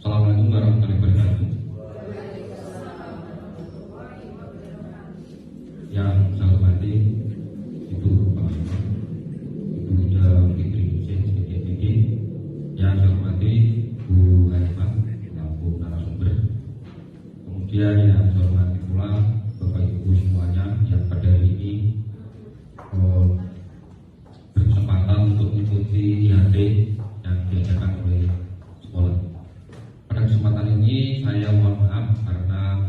Assalamualaikum warahmatullahi wabarakatuh. Yang saya hormati Ibu Panglima, Ibu Ida Fitri Hussein SPDPD, yang saya hormati Bu Halimah selaku narasumber, kemudian yang saya hormati pula Bapak Ibu semuanya yang pada hari ini berkesempatan untuk mengikuti IHT yang diadakan oleh sekolah. Pada kesempatan ini saya mohon maaf karena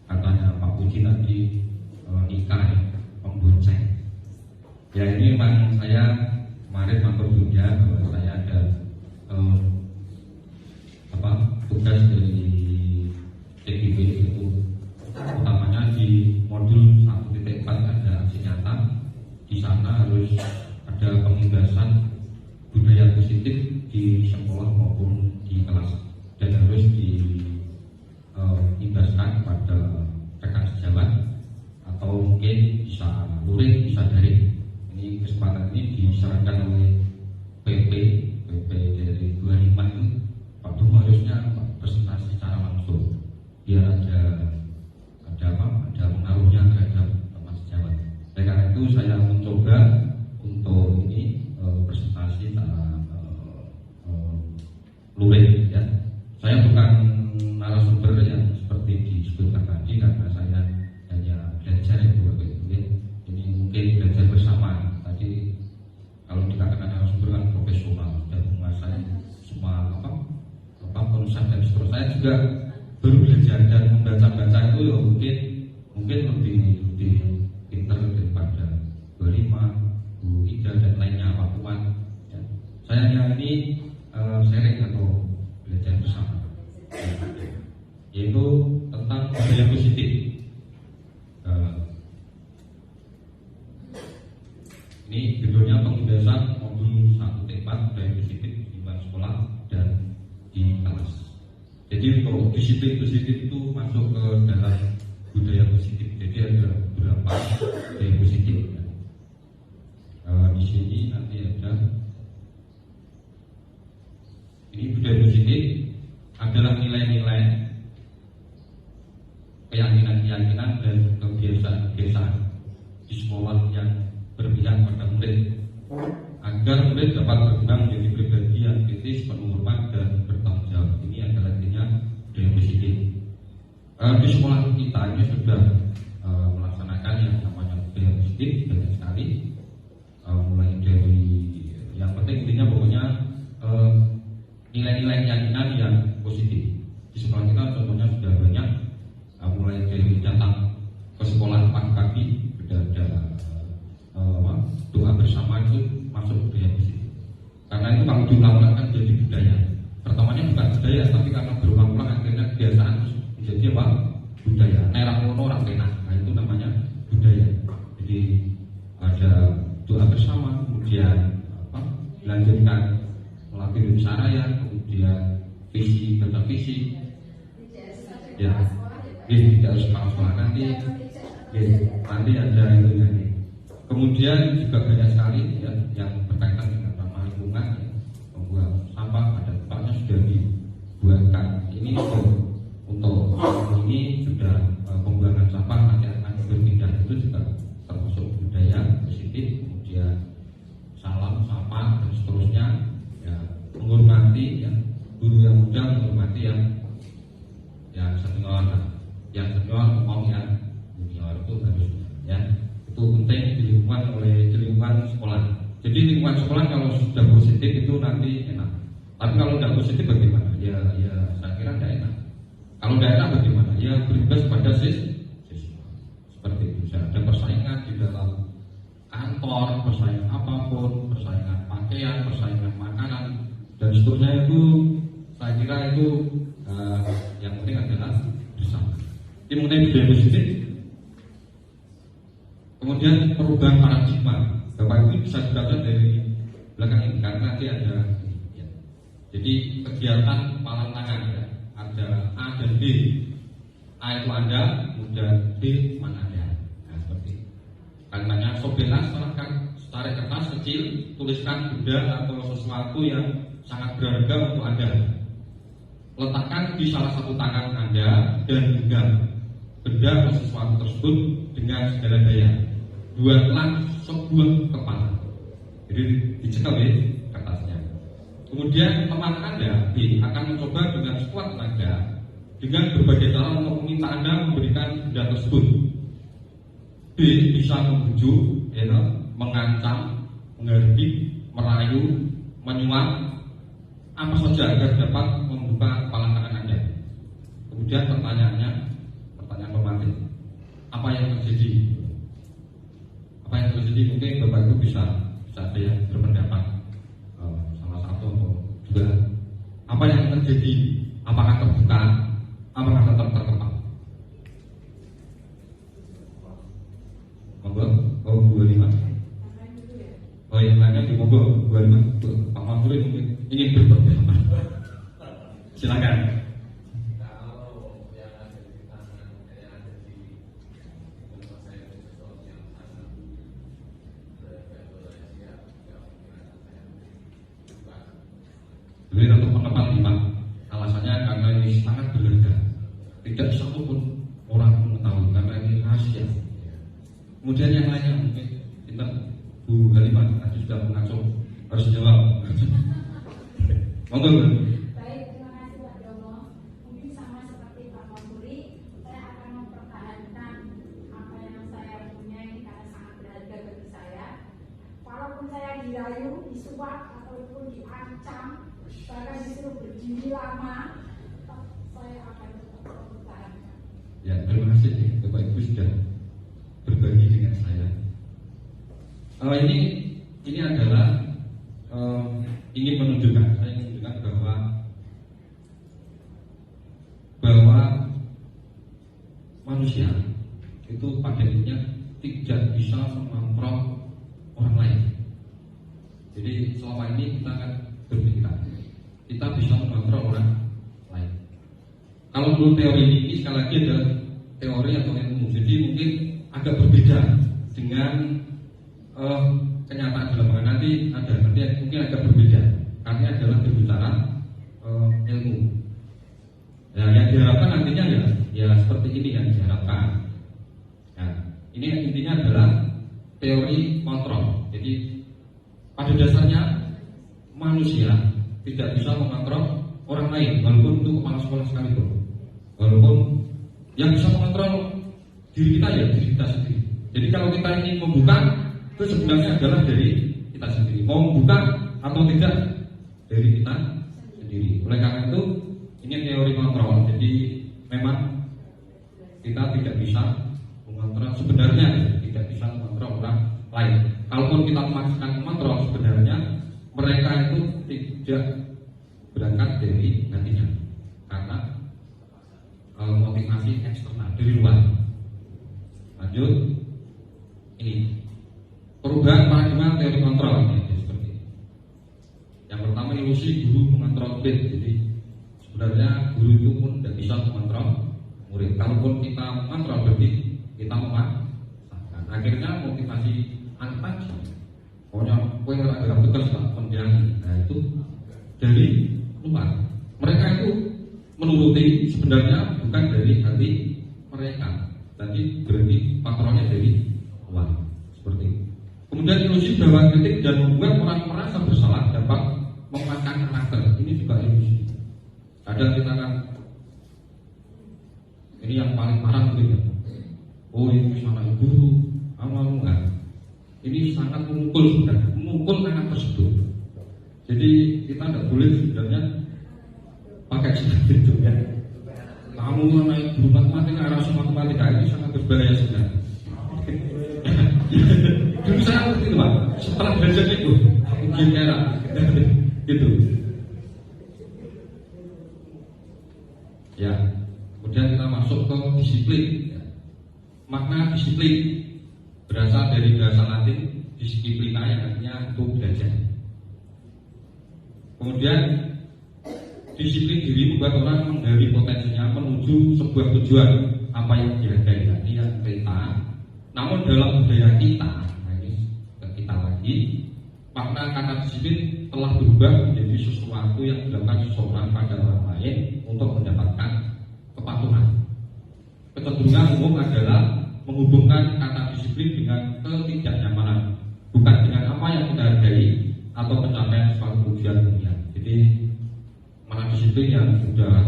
katanya Pak Puji tadi nikah membonceng. Ya ini memang saya kemarin matur dunia bahwa saya ada tugas dari TGW itu utamanya di modul 1.4 ada aksi nyata. Di sana harus ada pengindasan budaya positif di sekolah maupun di kelas dan harus diindaskan pada rekan sejawat atau mungkin bisa luring, bisa daring. Ini kesempatan ini disarankan oleh PP dari 25 itu Pak Dumo harusnya presentasi secara langsung biar ada pengaruhnya terhadap teman sejawat. Karena itu saya mencoba untuk ini presentasi secara luring ya. Saya bukan narasumber yang seperti disebutkan tadi karena saya hanya belajar itu ya. Ini mungkin belajar bersama. Tadi kalau dikatakan narasumber kan profesional dan menguasai semua konsep dan seterusnya. Saya juga baru belajar dan membaca itu ya mungkin lebih pintar daripada 25, Bu Ida dan lainnya Pak Puan ya. Saya hanya ini sharing atau belajar bersama yaitu tentang budaya positif. Ini judulnya pengindasan modul 1.4 budaya positif di lingkungan sekolah dan di kelas. Jadi untuk disiplin positif itu masuk ke dalam budaya positif. Jadi ada beberapa budaya positif. Di sini nanti ada ini budaya positif adalah nilai-nilai, keyakinan-keyakinan dan kebiasaan-kebiasaan di sekolah yang berpihak pada murid agar murid dapat berkembang menjadi pribadi yang kritis, penuh hormat dan bertanggung jawab. Ini adalah intinya budaya positif. Di sekolah kita ini sudah melaksanakan yang namanya budaya positif banyak sekali. Mulai dari yang penting intinya pokoknya nilai-nilai keyakinan yang positif. Di sekolah kita contohnya sudah banyak, mulai dari datang ke sekolah pagi pagi ada doa bersama itu masuk budaya positif. Karena itu kalau diulang-ulang kan jadi budaya. Pertamanya bukan budaya, tapi karena berulang-ulang akhirnya kebiasaan menjadi apa? Budaya. Nerang ngono orang kena. Nah itu namanya budaya. Jadi ada doa bersama, kemudian dilanjutkan melatih saraya, kemudian visi baca visi. Ya, tidak sekolah nanti. Ya, nanti ada itu nanti. Kemudian juga banyak sekali ya, yang berkaitan dengan ramah lingkungan, ya, membuang sampah pada tempatnya sudah dibuatkan. Ini untuk ini sudah pembuangan sampah nanti akan berpindah itu juga termasuk budaya positif. Kemudian salam, sapa dan seterusnya. Ya, menghormati ya, guru yang muda menghormati yang senior, yang senior mau yang junior itu harus ya. Itu penting di lingkungan sekolah. Jadi lingkungan sekolah kalau sudah positif itu nanti enak. Tapi kalau tidak positif bagaimana? Ya saya kira tidak enak. Kalau tidak enak bagaimana? Ya berimbas pada siswa. Seperti itu. Ada persaingan di dalam kantor, persaingan apapun, persaingan pakaian, persaingan makanan dan seterusnya itu saya kira itu yang penting adalah bersama. Ini mengenai budaya positif. Kemudian perubahan paradigma. Bapak Ibu bisa dibaca dari belakang ini karena nanti ada ya. Jadi kegiatan palang tangan ya. Ada A dan B. A itu Anda, kemudian B mana Anda. Nah seperti itu. Kalimatnya sobelas silahkan tarik kertas kecil, tuliskan benda atau sesuatu yang sangat berharga untuk Anda. letakkan di salah satu tangan Anda dan genggam benda atau sesuatu tersebut dengan segala daya. Buatlah sebuah kepala. Jadi dicekal ya kertasnya. Kemudian teman Anda B akan mencoba dengan sekuat tenaga dengan berbagai cara untuk meminta Anda memberikan benda tersebut. B bisa membujuk, ya, mengancam, menghardik, merayu, menyuap, apa saja agar dapat membuka kepala kanan Anda. Kemudian pertanyaan pemakai, apa yang terjadi? Apa yang terjadi? Mungkin Bapak Ibu bisa ada yang berpendapat salah satu atau dua. Apa yang terjadi? Apakah terbuka? Apakah tetap terkepak? Monggo, 25. Oh yang lainnya di monggo 25. Pak Mansuri mungkin ingin berpendapat. Silakan. Jadi untuk pendapat 5, alasannya karena ini sangat berharga. Tidak satu pun orang mengetahui karena ini rahasia. Kemudian yang lainnya mungkin kita Bu Halimah tadi sudah mengacu harus jawab. Monggo. Baik, terima kasih Pak Domo. Mungkin sama seperti Pak Mansuri, saya akan mempertahankan apa yang saya punyai karena sangat berharga bagi saya. Walaupun saya dirayu, disuap ataupun diancam, bahkan disuruh berdiri lama, saya akan tetap mempertahankan. Ya, terima kasih Bapak Ibu sudah berbagi dengan saya. Ini adalah ingin menunjukkan bahwa manusia itu pada intinya tidak bisa mengontrol orang lain. Jadi selama ini kita akan berpikiran kita bisa mengontrol orang lain. Kalau menurut teori ini sekali lagi adalah teori atau ilmu, jadi mungkin agak berbeda dengan kenyataan di lapangan. Nanti mungkin agak berbeda karena adalah berbicara ilmu. Ya, yang diharapkan nantinya ya seperti ini yang diharapkan. Nah, ini intinya adalah teori kontrol. Jadi pada dasarnya manusia tidak bisa mengontrol orang lain, walaupun itu kepala sekolah sekalipun. Walaupun yang bisa mengontrol diri kita ya diri kita sendiri. Jadi kalau kita ingin membuka, itu sebenarnya adalah dari kita sendiri. Mau membuka atau tidak dari kita sendiri. Oleh karena itu ini teori kontrol. Jadi memang kita tidak bisa mengontrol sebenarnya, tidak bisa mengontrol orang lain. Kalaupun kita memaksakan mengontrol, sebenarnya mereka itu tidak berangkat dari hatinya karena motivasi eksternal dari luar. Lanjut, ini perubahan paradigma teori kontrol ini seperti ini. Yang pertama, ilusi guru mengontrol murid. Jadi sebenarnya guru itu pun tidak bisa mengontrol murid. Kalaupun kita mengontrol berarti kita memaksakan. Akhirnya motivasi anak tadi, pokoknya kue agak tegas lah pendidikan. Nah itu dari luar. Mereka itu menuruti sebenarnya bukan dari hati mereka. Tadi berarti patronnya dari luar. Seperti itu. Kemudian ilusi bahwa kritik dan membuat orang merasa bersalah dapat mematahkan karakter. Ini juga ilusi. Kadang kita kan ini yang paling parah mungkin ya. Oh ini salah guru, amal-amal. Ini sangat memukul sebenarnya, memukul anak tersebut. Jadi kita tidak boleh sebenarnya pakai seperti itu ya. Kamu naik guru matematika, rasa matematika ini sangat berbahaya sebenarnya. Dulu saya seperti itu Pak. Setelah belajar itu, ujian era, gitu. Ya, kemudian kita masuk ke disiplin. Makna disiplin berasal dari bahasa Latin disiplina yang artinya itu belajar. Kemudian disiplin diri membuat orang menggali potensinya menuju sebuah tujuan apa yang dihargai tadi yang kita. Namun dalam budaya kita, nah ini kita lagi, makna makna kata disiplin telah berubah menjadi sesuatu yang dilakukan seseorang pada orang lain untuk mendapatkan kepatuhan. Kecenderungan umum adalah menghubungkan kata disiplin dengan ketidaknyamanan, bukan dengan apa yang kita hargai atau pencapaian suatu tujuan dunia. Jadi makna disiplin yang sudah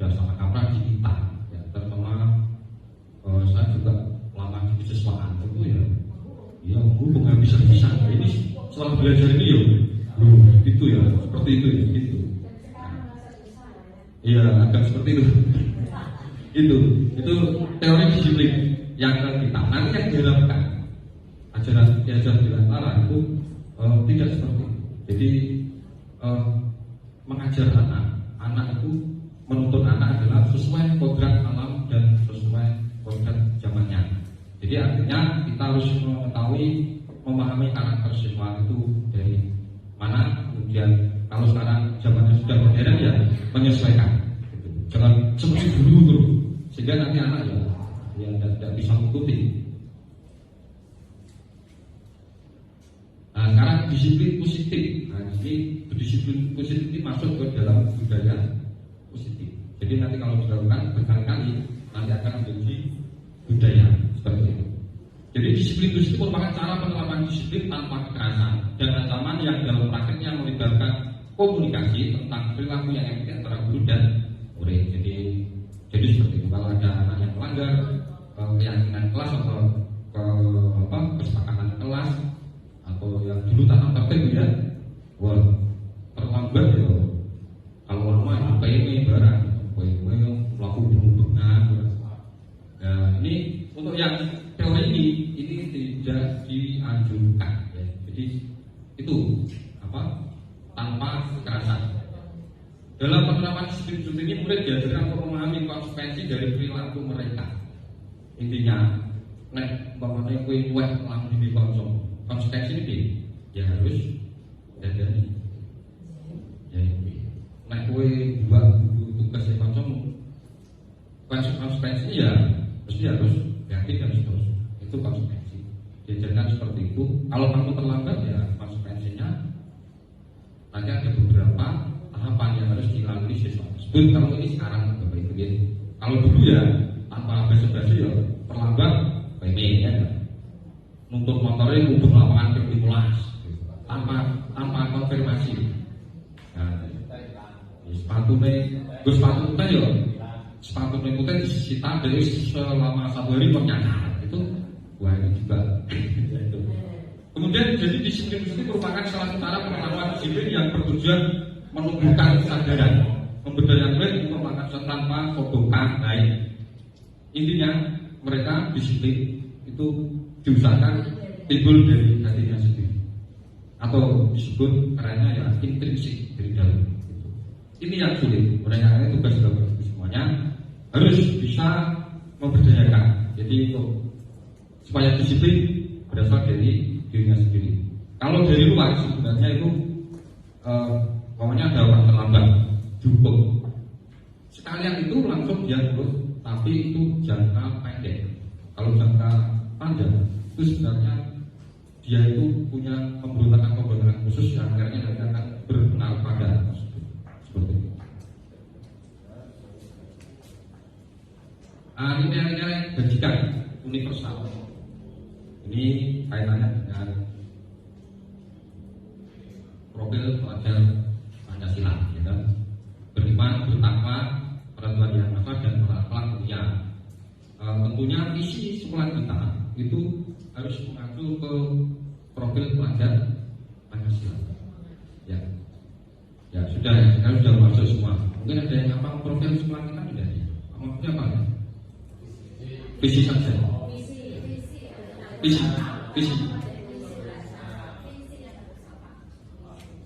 sangat kaprah di kita, ya, terutama saya juga lama di keseswaan itu ya menghubung habis-habisan. Ini setelah belajar ini itu ya seperti itu ya gitu. Iya agak seperti itu. itu teori disiplin yang kita nanti yang diharapkan ajaran Dirgantara itu tidak seperti itu. Jadi mengajar anak itu menuntut anak adalah sesuai kodrat alam dan sesuai kodrat zamannya. Jadi artinya kita harus mengetahui, memahami karakter siswa itu dari mana. Kemudian kalau sekarang zamannya sudah modern ya menyesuaikan. Jangan seperti dulu terus, sehingga nanti anak ya tidak bisa mengikuti. Nah, sekarang disiplin positif. Nah, ini disiplin positif ini masuk ke dalam budaya positif. Jadi nanti kalau dilakukan berkali-kali nanti akan menjadi budaya seperti itu. Jadi disiplin positif merupakan cara penerapan disiplin tanpa kekerasan dan ancaman yang dalam prakteknya melibatkan komunikasi tentang perilaku yang efektif antara guru dan murid. Jadi seperti itu. Kalau ada anak yang melanggar keyakinan kelas atau kesepakatan kelas atau yang dulu tata tertib ya, terlambat ya. Kalau lama itu PME barang, PME melakukan hubungan. Nah ini untuk yang teori ini tidak dianjurkan ya. Jadi itu tanpa kekerasan. Dalam penerapan disiplin ini murid diajarkan untuk memahami konsekuensi dari perilaku mereka. Intinya, umpamanya kue langsung di konsekuensi ini ya harus dadani. Ya ini. Kue buat tugas yang konsekuensinya ya mesti harus yakin dan seterusnya. Itu konsekuensi. Diajarkan seperti itu. Kalau kamu terlambat ya konsekuensinya nanti ada beberapa tahapan yang harus dilalui siswa tersebut. Kalau ini sekarang Bapak Ibu ya. Kalau dulu ya tanpa basa-basi ya terlambat PME ya. Nuntut motornya untuk lapangan berdimulas tanpa konfirmasi. Nah, sepatu kita ya sepatu kita disita dari selama 1 hari ternyata itu ini juga. Kemudian jadi disiplin itu merupakan salah satu cara penerapan disiplin yang bertujuan menumbuhkan kesadaran, memberdayakan murid untuk melakukan tanpa kodokan lain. Intinya mereka disiplin itu diusahakan timbul dari hatinya sendiri, atau disebut kerennya ya intrinsik dari dalam. Ini yang sulit. Mereka tugas dalam semuanya harus bisa memberdayakan. Jadi supaya disiplin berasal dari dirinya sendiri. Kalau dari luar sebenarnya itu pokoknya ada orang terlambat cukup sekalian itu langsung dia terus, tapi itu jangka pendek. Kalau jangka panjang itu sebenarnya dia itu punya pemberontakan khusus yang akhirnya nanti akan berpengaruh pada seperti itu. Ini nilai-nilai bajikan universal. Ini kaitannya dengan profil pelajar Pancasila, ya kan? Beriman, bertakwa, peraturan yang maha dan berakhlak mulia. Tentunya isi sekolah kita itu harus mengacu ke profil pelajar Pancasila. Ya sudah, sekarang sudah masuk semua. Mungkin ada yang apa profil sekolah kita tidak? Maksudnya apa? Visi saja. Visi.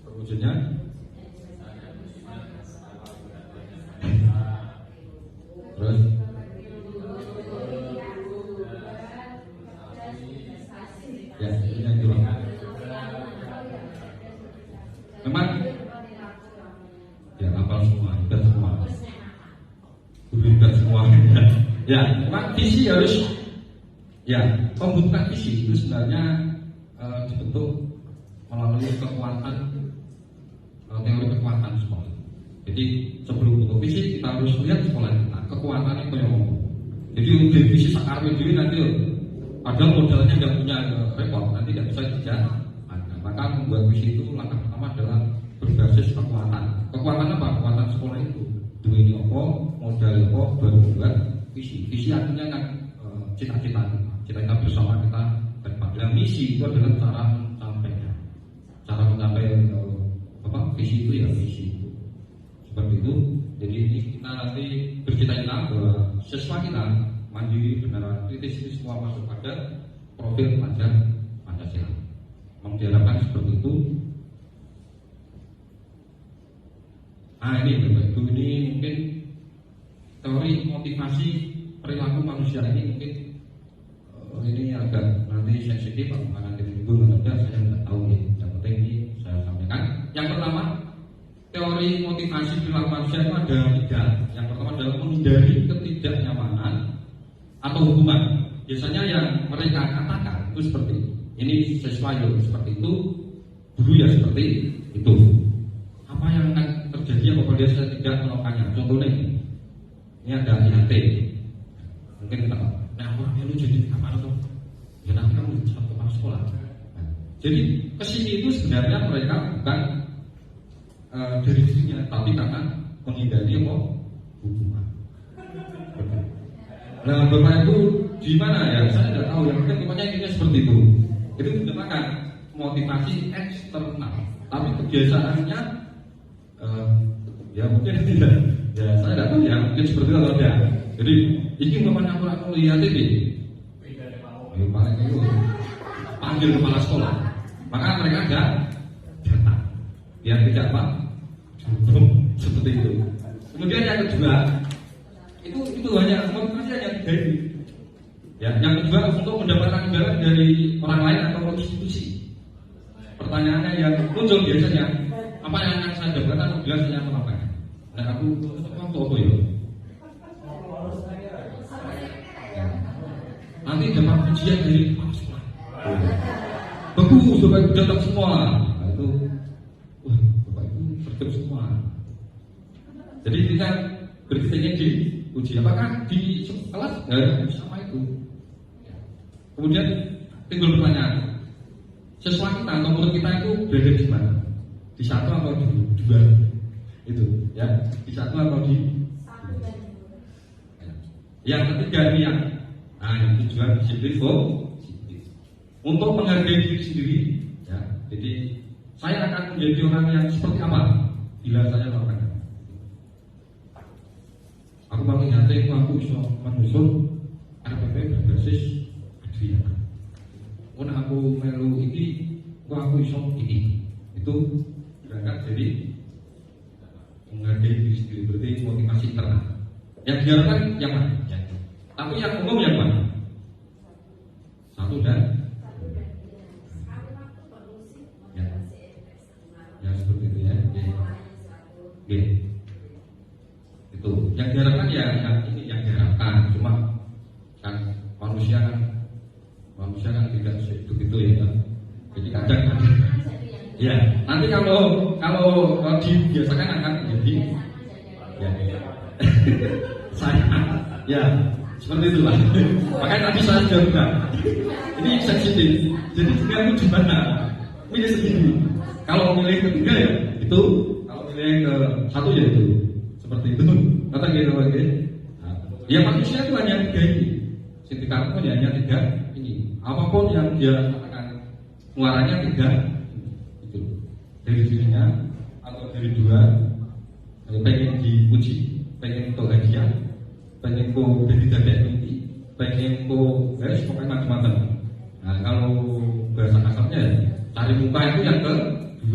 Terwujudnya terus ya ini yang dua. Memang ya hafal semua, dan semua ya, memang visi harus ya, pembentukan visi itu sebenarnya dibentuk melalui kekuatan teori kekuatan sekolah. Jadi sebelum untuk visi kita harus lihat sekolah kita kekuatannya kayak apa. Jadi udah visi sakar itu nanti ada modalnya nggak punya repot nanti nggak bisa dijalankan. Maka membuat visi itu langkah pertama adalah berbasis kekuatan. Kekuatan apa? Kekuatan sekolah itu. Dua ini apa? Modal apa? Baru membuat visi. Visi artinya kan cita-cita bersama kita dan pada misi itu adalah cara mencapai. Cara mencapai visi itu ya visi seperti itu. Jadi ini kita nanti bercita-cita bahwa siswa kita mandiri, beneran, kritis ini semua masuk pada profil pelajar Pancasila. Diharapkan seperti itu. Nah ini Bapak Ibu, ini mungkin teori motivasi perilaku manusia ini mungkin ini agak nanti sensitif atau nanti minggu saja saya tidak tahu ya. Yang penting ini saya sampaikan. Yang pertama, teori motivasi perilaku manusia itu ada 3. Yang pertama adalah menghindari ketidaknyamanan atau hubungan. Biasanya yang mereka katakan itu seperti ini, siswa ya seperti itu, guru ya seperti itu. Apa yang akan terjadi apabila dia tidak melakukannya? Contohnya ini ada IHT, mungkin kita nah orang itu jadi apa tuh? Ya nanti kamu satu kepala sekolah. Nah, jadi kesini itu sebenarnya mereka bukan dari dirinya, tapi karena menghindari apa? Hubungan. Nah Bapak Ibu di mana ya? Saya tidak tahu ya. Mungkin pokoknya intinya seperti itu. Itu menggunakan motivasi eksternal, tapi kebiasaannya ya mungkin tidak. Ya saya tidak tahu ya. Mungkin seperti itu atau tidak. Jadi ini bapaknya aku lihat ini. Ya, paling itu panggil kepala sekolah. Maka mereka ada data. Biar tidak apa? Seperti itu. Kemudian yang kedua itu hanya motivasi hanya 3. Ya, yang kedua untuk mendapatkan imbalan dari orang lain atau institusi. Pertanyaannya yang muncul biasanya, apa yang akan saya dapatkan apabila saya melakukannya? Nah, aku apa ya? Nanti dapat pujian dari kepala sekolah. Bagus, Bapak Ibu datang semua. Nah, itu, wah, Bapak Ibu bertemu semua. Jadi kita bertanya di uji, apakah di kelas? Ya, sama itu. Kemudian timbul pertanyaan, siswa kita atau murid kita itu berada di mana? Di 1 atau di 2? Itu, ya, di 1 atau di 2? Yang ketiga ini yang tujuan disiplin untuk menghargai diri sendiri. Ya, jadi saya akan menjadi orang yang seperti apa bila saya melakukan. Aku paling nyata aku bisa menyusun RPP berbasis adriana. Pun aku melu ini, aku bisa ini. Itu berangkat jadi menghargai diri sendiri, berarti motivasi internal. Yang diharapkan yang mana? Ya. Tapi yang umum yang mana? 1 dan ya. Ya seperti itu ya. Oke. Itu yang diharapkan ya yang ini yang diharapkan, cuma kan manusia kan tidak begitu ya. Jadi kadang ya nanti kalau dibiasakan akan menjadi ya saya ya seperti itulah. Makanya tadi saya sudah bilang ini sensitif. Jadi tinggal itu di mana? Milih sendiri. Kalau milih ketiga ya itu, kalau milih ke 1 ya itu. Seperti itu. Kata gitu lagi. Nah, ya manusia itu hanya 3 ini. Sintika pun hanya 3 ini. Apapun yang dia katakan muaranya 3 itu. Dari dirinya atau dari 2 pengen dipuji, pengen untuk hadiah, pengen ku beda-beda mimpi, pengen ku pokoknya macam-macam. Nah kalau bahasa kasarnya cari muka itu yang ke-2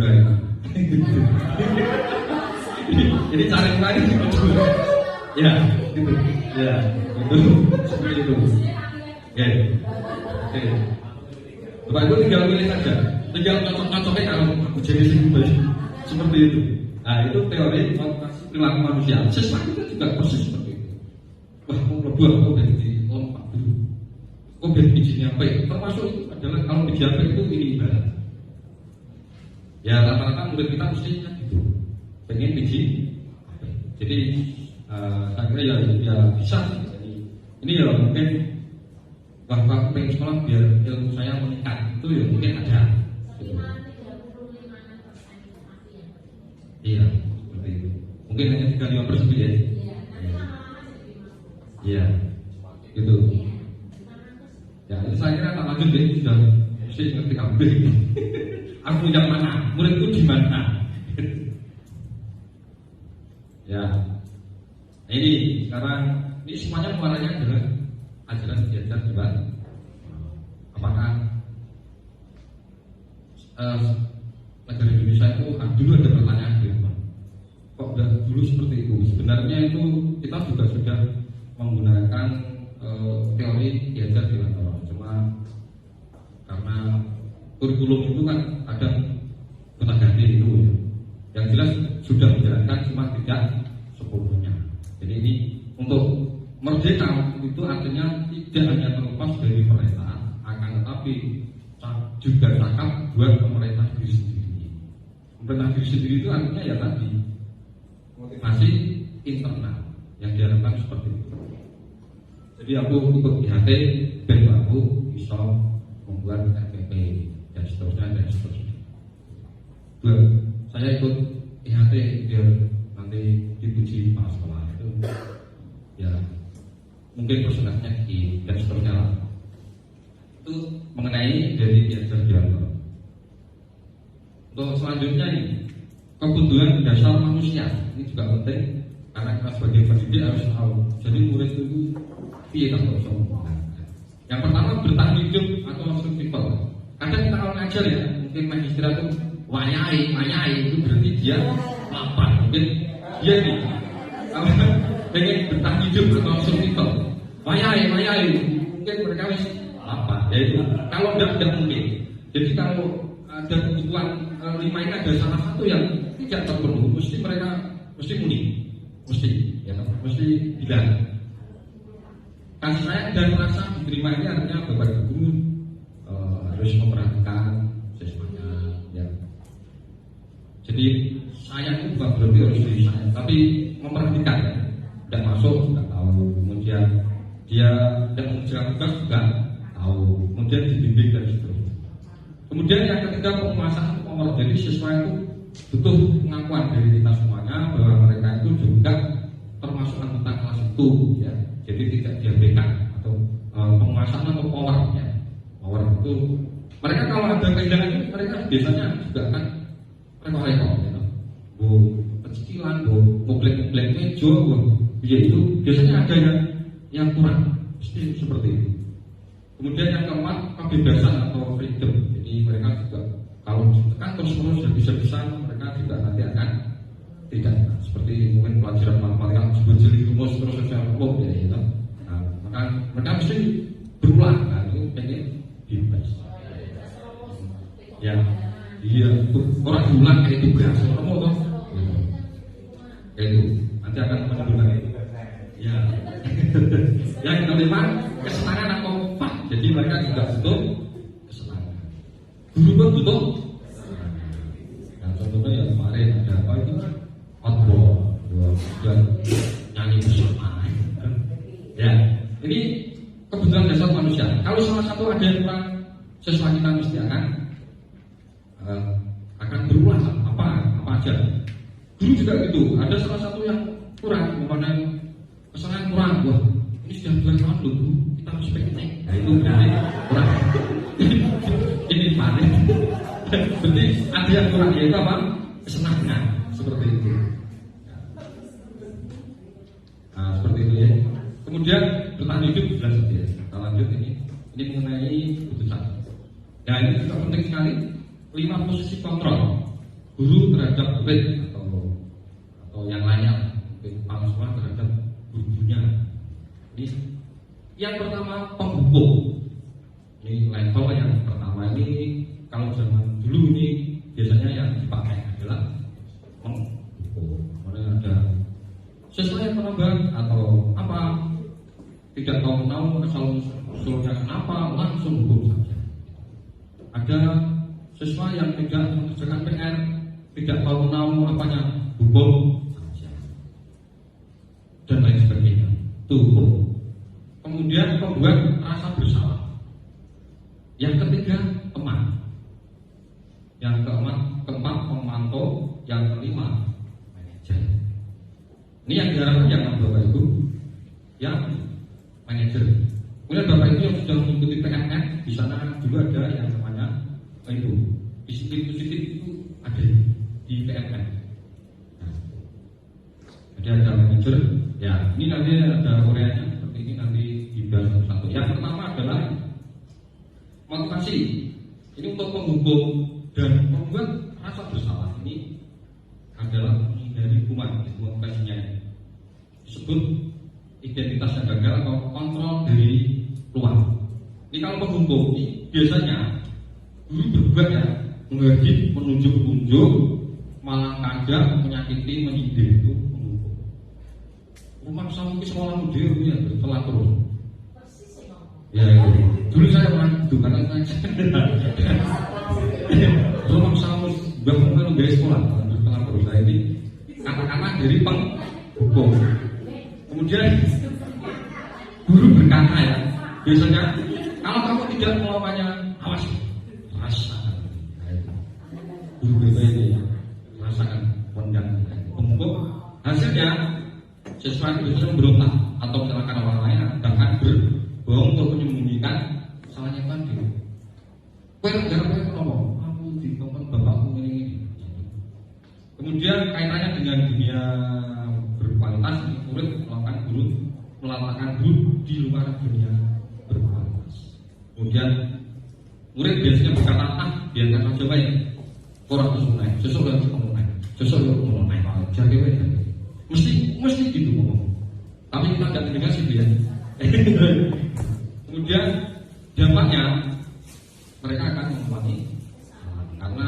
ini cari muka itu yang ke-2 ya gitu ya itu seperti itu. Oke. Bapak Ibu tinggal pilih saja, tinggal cocok-cocoknya kalau aku jadi seperti itu. Nah itu teori motivasi perilaku manusia. Siswa itu juga persis seperti itu. Wah, mau lebih aku dari lompat dulu. Kok biar bijinya apa? Termasuk itu adalah kalau biji apa itu ini ibarat. Ya rata-rata murid kita mesti kan gitu, pengen biji. Jadi saya kira ya bisa. Jadi ini ya mungkin bahwa pengen sekolah biar ilmu saya meningkat itu ya mungkin ada. Iya, seperti itu. Mungkin hanya 35% ya. Iya, gitu. Ya, ini saya kira tak lanjut deh, sudah mesti ngerti kabeh. Aku yang mana, muridku di mana? Ya, ini sekarang ini semuanya muaranya adalah ajaran diajar juga. Apakah negara Indonesia itu dulu ada pertanyaan gitu, kok udah dulu seperti itu? Sebenarnya itu kita juga sudah menggunakan teori diajar di Lantaran, cuma karena kurikulum itu kan ada gonta-ganti itu ya. Yang jelas sudah menjalankan cuma tidak sepenuhnya. Jadi ini untuk merdeka itu artinya tidak hanya terlepas dari pemerintah, akan tetapi juga cakap buat pemerintah diri sendiri. Pemerintah diri sendiri itu artinya ya tadi motivasi internal yang diharapkan seperti itu. Jadi aku ikut IHT dan aku bisa membuat RPP dan seterusnya dan seterusnya. Dua, saya ikut IHT biar nanti dipuji para sekolah itu ya mungkin persentasenya dan seterusnya lah. Itu mengenai dari diajar dialog. Untuk selanjutnya ini kebutuhan dasar manusia ini juga penting karena kita sebagai pendidik harus tahu. Jadi murid itu iya kalau sombong. Yang pertama bertahan hidup atau survival. Kadang kita kalau ngajar ya mungkin magistra itu wayai itu berarti dia lapar. Mungkin dia nih pengen bertahan hidup atau survival. Wayai mungkin mereka harus lapar. Yaitu kalau tidak mungkin. Jadi kalau ada kebutuhan 5 ini ada salah satu yang tidak terpenuhi, mesti mereka mesti muni, mesti bilang. Kasih sayang dan rasa diterima ini artinya Bapak Ibu harus memperhatikan siswanya. Ya. Jadi sayang itu bukan berarti harus disayang, tapi memperhatikan. Ya. Tidak masuk tidak tahu, kemudian dia tidak mengerjakan tugas juga tahu, kemudian dibimbing dan seterusnya. Kemudian yang ketiga penguasaan nomor. Jadi siswa itu butuh pengakuan dari kita semuanya bahwa mereka itu juga termasuk anggota kelas itu, ya. Jadi tidak diabaikan atau penguasaan atau power, ya. Power itu mereka kalau ada kehilangan itu mereka biasanya juga akan rekor-rekor, ya. Kecilan, mublek meja, itu biasanya ada yang kurang, mesti seperti itu. Kemudian yang keempat kebebasan atau freedom. Jadi mereka juga kalau ditekan terus bisa mereka juga nanti akan tidak seperti mungkin pelajaran matematika sebut jeli rumus terus secara umum ya itu. Nah, maka mereka mesti berulang. Nah, itu pengen bebas. Ya, iya. Orang diulang kayak tugas. Kamu toh? Itu nanti akan menentukan itu. Ya. Yang kelima kesenangan atau fun. Jadi mereka juga butuh kesenangan. Guru pun butuh. Nah, contohnya yang kemarin ada apa itu? Outboard, dan nyanyi bersama. Ya, ini kebutuhan dasar manusia. Kalau salah satu ada yang kurang, siswa kita mesti akan berulang apa aja. Guru juga gitu. Ada salah satu yang kurang, mana kesalahan kurang. Wah, ini sudah 2 tahun dulu kita harus piknik. Nah itu berarti kurang. Ini panik. Berarti ada yang kurang, yaitu apa? Kesenangan seperti itu. Nah seperti itu ya. Kemudian bertahan hidup jelas ya. Kita lanjut ini mengenai keputusan. Ya ini juga penting sekali. 5 posisi kontrol guru terhadap murid atau yang lainnya, mungkin kepala sekolah terhadap gurunya. Ini yang pertama penghukum. Ini level yang pertama ini kalau zaman dulu ini biasanya yang dipakai adalah penghukum. Mana ada sesuai yang menambah atau apa tidak tahu asal usulnya kenapa langsung hukum saja. Ada siswa yang tidak mengerjakan PR rupanya hukum saja dan lain sebagainya. Itu hukum. Kemudian membuat rasa bersalah. Yang ketiga, teman. Yang keempat, pemantau. Yang kelima, manajer. Ini yang diharapkan yang Bapak Ibu, yang manajer. Kemudian Bapak Ibu yang sudah mengikuti PNN, di sana juga ada yang namanya itu disiplin positif itu ada di PNN. Nah, jadi ada manajer. Ya, ini nanti ada koreanya seperti ini nanti dibahas satu. Yang pertama adalah motivasi. Ini untuk menghukum dan membuat rasa bersalah. Ini adalah menghindari hukuman motivasinya. Disebut identitas yang gagal atau kontrol dari luar. Ini kalau menghukum, ini biasanya guru berbuat ya, menghakimi, menunjuk-unjuk, malah kadang menyakiti, menyindir itu menghukum. Rumah sama ke sekolah muda ya telah terus. Ya, dulu saya pernah itu karena saya rumah sama bangun guys sekolah telah terus. Saya ini kata-kata dari penghukum. Kemudian guru berkata ya, biasanya kalau kamu tidak melawannya, awas, rasakan. Guru ini rasakan pondang penghukum. Hasilnya sesuatu itu berontak atau menyalahkan orang lain, bahkan berbohong untuk menyembunyikan salahnya tadi. Jangan ngomong, aku di teman bapakku ini. Kemudian kaitannya dengan dunia berkualitas, murid melakukan guru di luar dunia berkualitas. Kemudian murid biasanya berkata, biarkan saja baik, orang kesunai, sesuatu kesunai, sesuatu kesunai, jadi baik. Mesti gitu ngomong. Tapi kita tidak terdengar sih dia. Kemudian dampaknya mereka akan mengulangi karena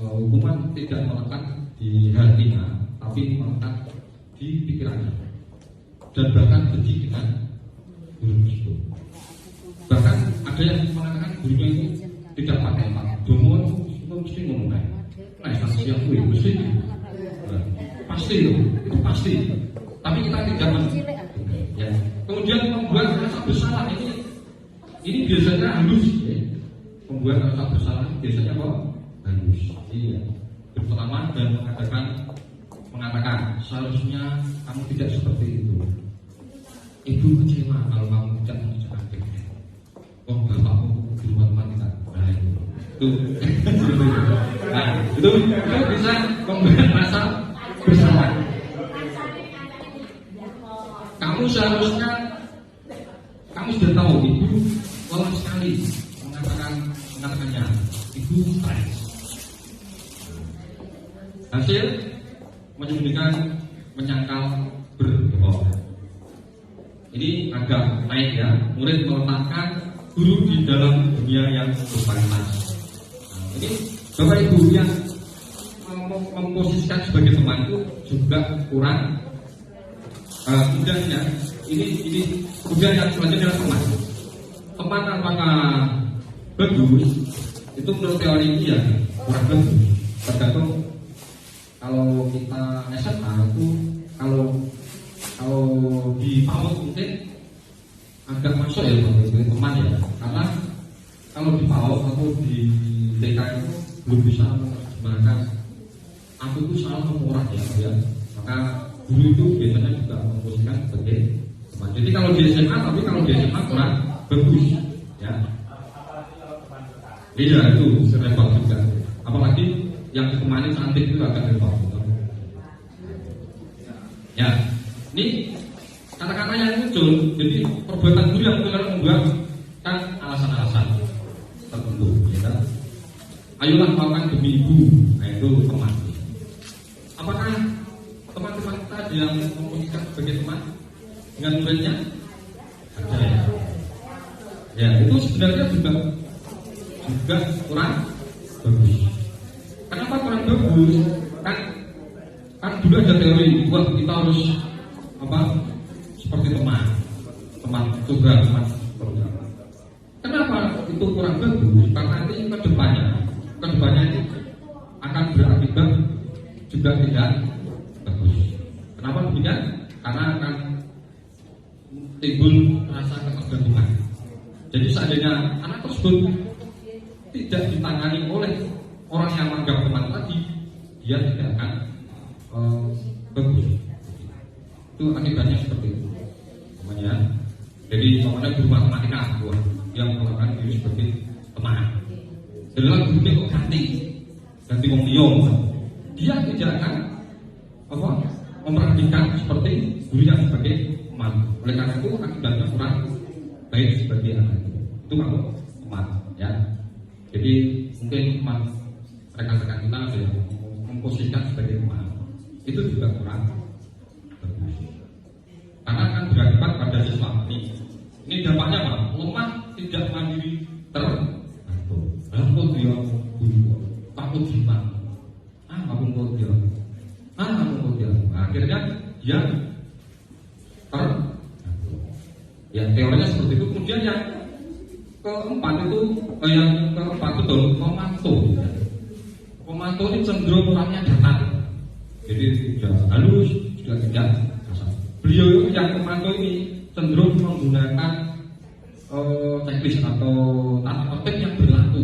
hukuman tidak melekat di hatinya, tapi melekat di pikirannya dan bahkan benci dengan guru tersebut. Bahkan ada yang mengatakan gurunya itu tidak pakai pak, domo mesti ngomong nah sanksi aku ya mesti pasti itu pasti. Tapi kita tidak ya. Kemudian membuat rasa bersalah ini biasanya halus ya. Membuat rasa bersalah biasanya apa? Halus. Iya. Pertama dan mengatakan seharusnya kamu tidak seperti itu. Ibu kecewa kalau kamu tidak mengerjakan PNN. Oh bapakmu di rumah tidak. Nah itu bisa membuat rasa bersalah. Kamu seharusnya kamu sudah tahu ibu lelah sekali mengatakannya. Ibu stres. Hasil menyembunyikan, menyangkal, berbohong. Ini agak naik ya. Murid meletakkan guru di dalam dunia yang berkualitas. Nah, ini Bapak Ibu yang memposisikan sebagai teman itu juga kurang mudahnya. Ini kemudian yang selanjutnya adalah teman. Teman apakah bagus? Itu menurut teori ini ya kurang bagus. Tergantung. Kalau kita SMA itu kalau di PAUD mungkin agak masuk ya teman ya, karena kalau di PAUD atau di TK itu belum bisa menerjemahkan aku itu salah murah ya, maka guru itu biasanya juga memposisikan sebagai teman. Jadi kalau di SMA, tapi kalau di SMA kurang bagus ya. Iya itu repot juga, apalagi yang ditemani cantik itu agak repot. Ya, ini kata-kata yang muncul, jadi perbuatan guru yang membuat kan alasan-alasan tertentu, ya kan? Ayolah melakukan demi ibu, nah itu teman. Apakah teman-teman kita yang memposisikan sebagai teman dengan muridnya? Ada ya. Ya itu sebenarnya juga kurang bagus. Kenapa kurang bagus? Kan dulu ada teori buat kita harus seperti teman juga teman program. Kenapa itu kurang bagus? Karena nanti kedepannya itu akan berakibat juga tidak bagus. Kenapa demikian? Karena akan timbul rasa ketergantungan. Jadi seandainya anak tersebut tidak ditangani oleh orang yang menganggap teman tadi, dia tidak akan bagus. Itu akibatnya seperti itu. Namanya. Jadi namanya guru matematika yang menggunakan diri sebagai teman. Adalah gurunya kok ganti wong liya. Dia tidak akan memperhatikan seperti gurunya sebagai teman. Oleh karena itu akibatnya kurang baik sebagai anak. Itu kalau teman, ya. Jadi mungkin teman rekan-rekan kita ada yang memposisikan sebagai teman. Itu juga kurang bagus. Karena akan berakibat pada sesuatu. Ini dampaknya apa? Lemah, tidak mandiri, tergantung. Lalu dia takut gimana? Aku dia. Akhirnya dia ya teorinya seperti itu. Kemudian yang keempat itu pemantau ini cenderung orangnya datar. Jadi sudah halus, sudah tidak kasar. Beliau yang pemantau ini cenderung menggunakan checklist atau tata tertib yang berlaku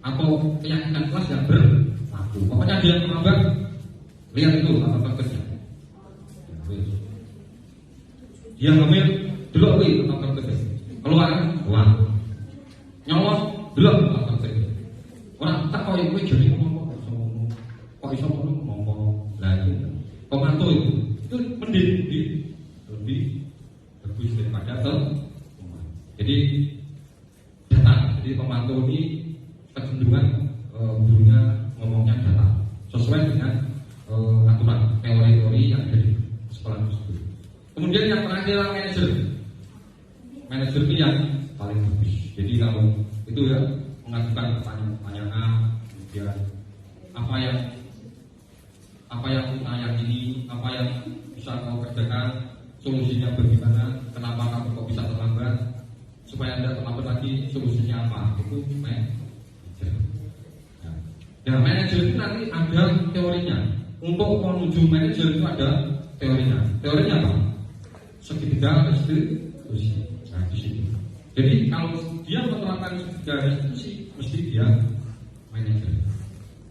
atau keyakinan kelas yang berlaku. Pokoknya dia menambah, lihat itu tata tertibnya. Dia ngambil dulu tata tertib, keluar, nyolot dulu tata tertib. Orang tak kau yang jadi ngomong kok iso ngomong lagi. Pemantau itu mending lebih bagus daripada jadi data. Jadi pemantau ini kecenderungan gurunya ngomongnya data sesuai dengan aturan teori-teori yang ada di sekolah tersebut. Kemudian yang terakhir manajer ini yang paling bagus. Jadi kalau itu ya mengajukan pertanyaan, kemudian apa yang kita yakini, apa yang bisa kau kerjakan, solusinya bagaimana, kenapa kamu kok bisa terlambat, supaya tidak terlambat lagi, solusinya apa, itu manajer. Nah, manajer itu nanti ada teorinya. Untuk menuju manajer itu ada teorinya. Teorinya apa? Segitiga restitusi. Nah, di situ. Jadi kalau dia menerapkan segitiga restitusi, mesti dia manajer.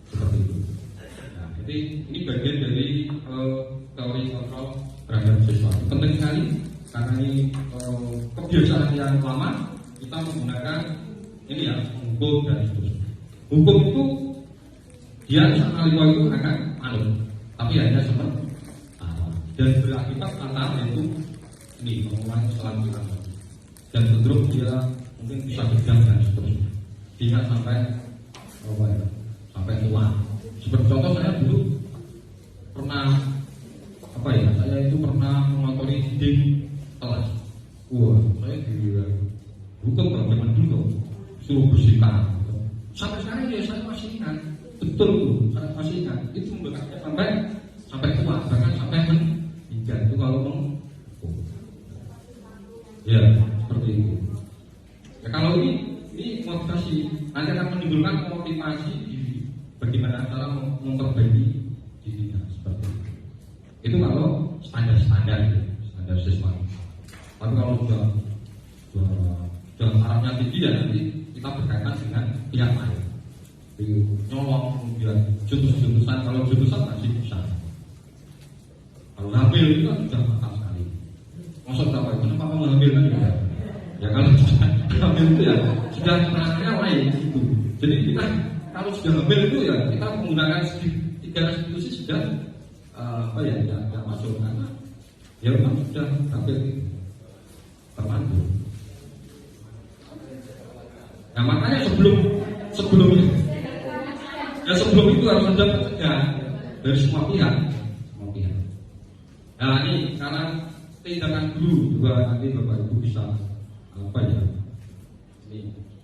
Seperti itu. Nah, jadi ini bagian dari teori kontrol terhadap sesuatu. Penting sekali karena ini kebiasaan yang lama kita menggunakan ini ya hukum dan seterusnya. Hukum itu dia sekali itu akan anut, tapi hanya seperti dan berakibat antara itu ini mengulangi keselamatan dan cenderung dia mungkin bisa berjalan dan seterusnya hingga sampai sampai tua. Seperti contoh saya dulu pernah saya itu pernah mengotori dinding kelas. Saya di hukum kalau zaman dulu suruh bersihkan. Sampai sekarang ya saya masih ingat, betul saya masih ingat. Itu membekas sampai tua, bahkan sampai meninggal itu kalau ya seperti itu. Ya kalau ini motivasi, nanti akan menimbulkan motivasi diri. Bagaimana cara memperbaiki dirinya seperti itu. Itu kalau standar siswa. Tapi kalau sudah tarafnya tinggi ya nanti kita berkaitan dengan pihak lain. Nyolong kemudian jutusan. Kalau jutusan masih bisa. Kalau hamil itu kan sudah fatal sekali. Maksud apa? Kenapa kamu hamil kan ya? Ya kalau sudah hamil itu ya sudah penanganannya lain itu. Jadi kita kalau sudah hamil itu ya kita menggunakan tiga restitusi sudah tidak masuk karena ya memang sudah hampir termandu. Nah makanya sebelum itu harus ada pencegahan dari semua pihak. Nah ini karena tindakan guru juga nanti Bapak Ibu bisa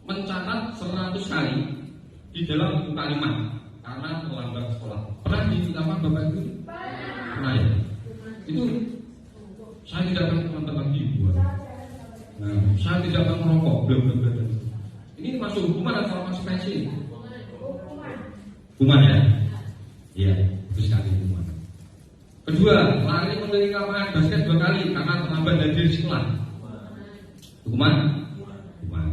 mencatat 100 kali di dalam buku kalimat karena terlambat sekolah. Pernah dicatat Bapak Ibu? Pernah ya? Itu saya tidak pernah teman-teman dibuat. Nah, saya tidak pernah merokok, belum. Ini masuk hukuman atau konsekuensi? Hukuman ya? Iya, bagus sekali. Kedua, lari mengelilingi lapangan basket 2 kali karena terlambat hadir di sekolah. Hukuman? Hukuman.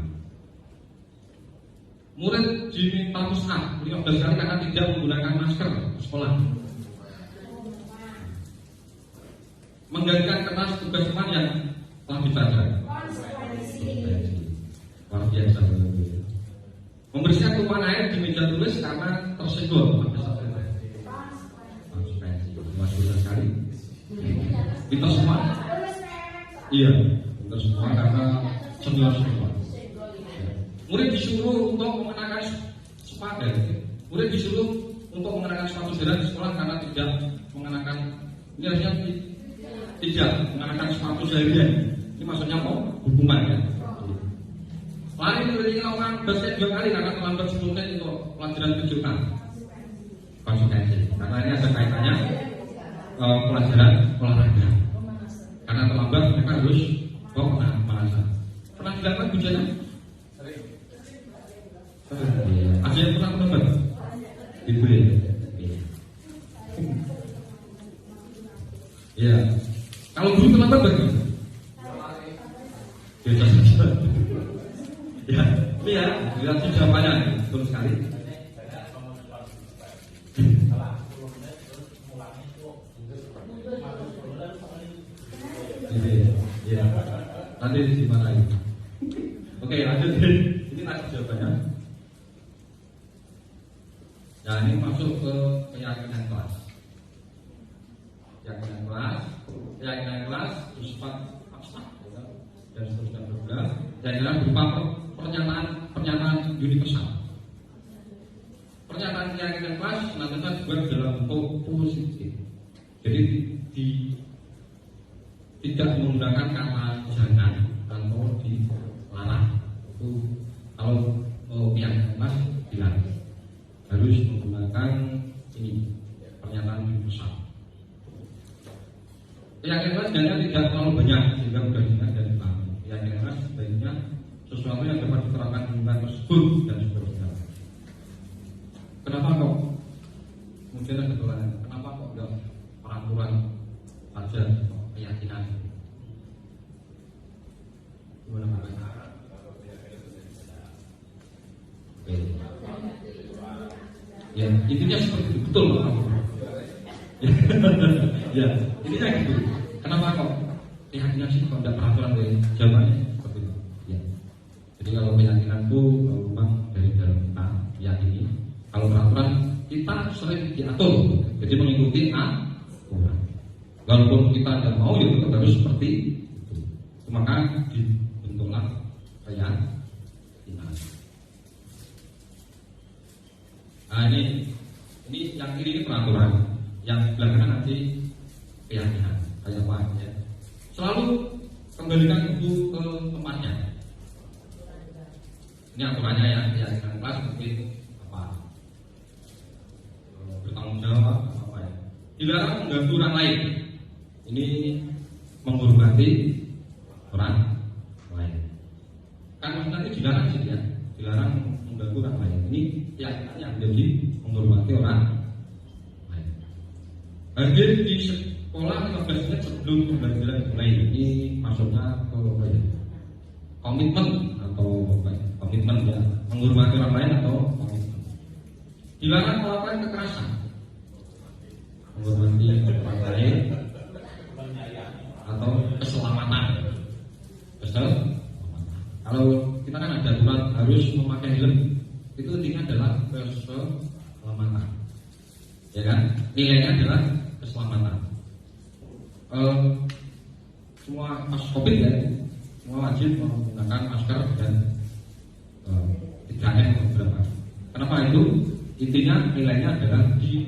Murid diminta push up 15 kali karena tidak menggunakan masker di sekolah. Menggantikan kertas tugas teman yang telah dibaca. Luar biasa. Membersihkan tumpahan air di meja tulis karena tersenggol. Konsekuensi sekali. Kita semua. Iya, kita semua karena senior semua. Murid disuruh untuk mengenakan sepatu. Murid disuruh untuk mengenakan sepatu jalan di sekolah karena tidak mengenakan. Ini harusnya tidak mengenakan sepatu seharian. Ini maksudnya apa? Hukuman ya. Lari mengelilingi lapangan basket 2 kali karena terlambat 10 menit untuk pelajaran kejutan. Konsekuensi. Karena ini ada kaitannya pelajaran olahraga. Karena terlambat mereka harus merasa. Pernah dilakukan bujana? Sering. Ada yang pernah terlambat? Ibu ya. Iya. Kalau guru terlambat bagaimana? Biasa saja. Ya, ini ya, lihat jawabannya, betul sekali. Ini, ya, nanti dimarahin. Oke, lanjut. Ini lanjut jawabannya. Nah, ini masuk ke keyakinan kelas. Keyakinan kelas bersifat abstrak dan seterusnya berbelah. Keyakinan berupa pernyataan universal. Pernyataan keyakinan kelas senantiasa dibuat dalam bentuk positif. Jadi tidak menggunakan kata jangan atau dilarang. Itu kalau keyakinan kelas dilarang. Harus menggunakan ini pernyataan universal. Keyakinan kelas sebenarnya tidak terlalu banyak sehingga mudah diingat dan dipahami. Keyakinan kelas sebaiknya sesuatu yang dapat diterapkan di lingkungan tersebut dan seterusnya. Kenapa kok? Mungkin ada pertanyaan. Kenapa kok enggak peraturan saja keyakinan? Gimana Pak? Ya, intinya seperti itu, betul Pak. Ya, intinya gitu. Kenapa kok keyakinan sih kok enggak peraturan dari jawabannya seperti itu? Ya. Jadi kalau keyakinan itu memang dari dalam kita yakini. Kalau peraturan kita sering diatur, jadi mengikuti aturan. Walaupun kita tidak mau ya tetap harus seperti itu. Maka dibentuklah keyakinan. Nah ini yang kiri ini peraturan, yang belakang nanti keyakinan. Kayak apa ya? Selalu kembalikan itu ke tempatnya. Ini aturannya ya, keyakinan kelas mungkin apa? Bertanggung jawab apa ya? Dilarang mengganggu orang lain. Ini menghormati orang lain. Kan maksudnya dilarang sih ya, dilarang mengganggu orang lain. Ini keyakinannya menjadi menghormati orang lain. Hadir di sekolah 15 menit sebelum pembelajaran dimulai. Ini maksudnya ke apa ya? Komitmen atau apa ya? Komitmen ya, menghormati orang lain atau komitmen. Dilarang melakukan kekerasan, menghormati orang lain atau keselamatan. Kalau kita kan ada aturan harus memakai helm, itu intinya adalah keselamatan, ya kan? Nilainya adalah keselamatan. Semua pas COVID ya, semua wajib menggunakan masker dan 3M beberapa. Kenapa itu? Intinya nilainya adalah di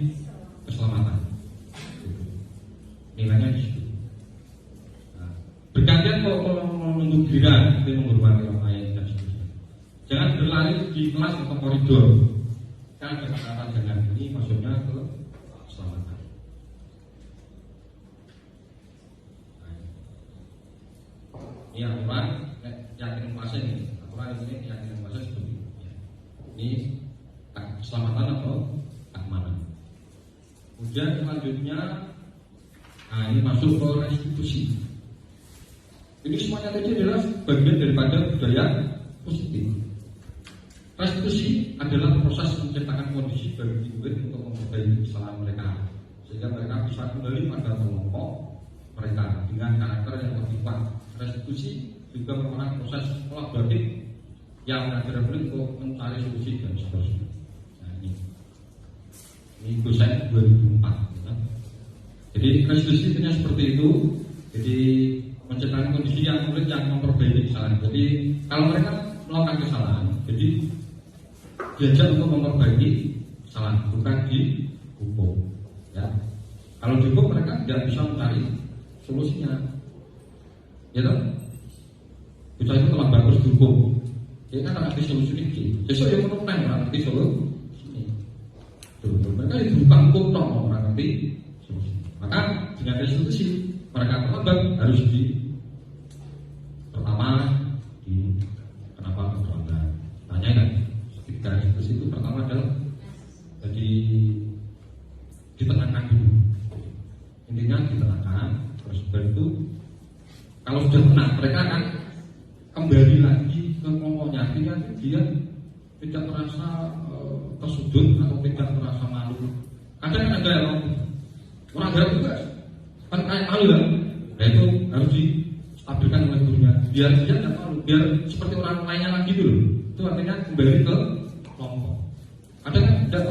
keselamatan. Nilainya di situ. Nah, bergantian kalau menunggu giliran, itu menghormati orang lain dan sebagainya. Jangan berlari di kelas atau koridor. Kan ada kata jangan, ini maksudnya ke keselamatan. Ini aturan keyakinan kelasnya ini. Aturan ini keyakinan kelasnya seperti ini. Ini keselamatan atau keamanan. Kemudian selanjutnya Nah, ini masuk ke restitusi. Ini semuanya tadi adalah bagian daripada budaya positif. Restitusi adalah proses menciptakan kondisi bagi murid untuk memperbaiki kesalahan mereka, sehingga mereka bisa kembali pada kelompok mereka dengan karakter yang lebih kuat. Restitusi juga merupakan proses kolaboratif yang mengajari murid untuk mencari solusi dan seterusnya. Nah, ini dosen 2004. Ya. Jadi restitusi intinya seperti itu. Jadi menciptakan kondisi yang murid yang memperbaiki kesalahan. Jadi kalau mereka melakukan kesalahan, jadi diajak untuk memperbaiki kesalahan, bukan dihukum. Ya. Kalau dihukum mereka tidak bisa mencari solusinya. Ya toh? Kita itu telah bagus dihukum. Ya kan ada solusi ini. Besok yang menurut orang ngerti solusi. Mereka itu bukan hukum toh, orang ngerti solusi. Maka dengan restitusi mereka terlambat harus pertama kenapa terlambat? Tanya kan? Ketika restitusi itu pertama adalah jadi ditenangkan dulu. Intinya ditenangkan. Terus itu kalau sudah tenang mereka akan kembali lagi ke kelompoknya. Artinya dia tidak merasa tersudut atau tidak merasa malu. Kadang ada yang orang Arab juga kan kayak malu kan? Nah itu harus distabilkan oleh gurunya. Biar dia tidak malu, biar seperti orang lainnya lagi dulu. Itu artinya kembali ke kelompok. Ada kan tidak?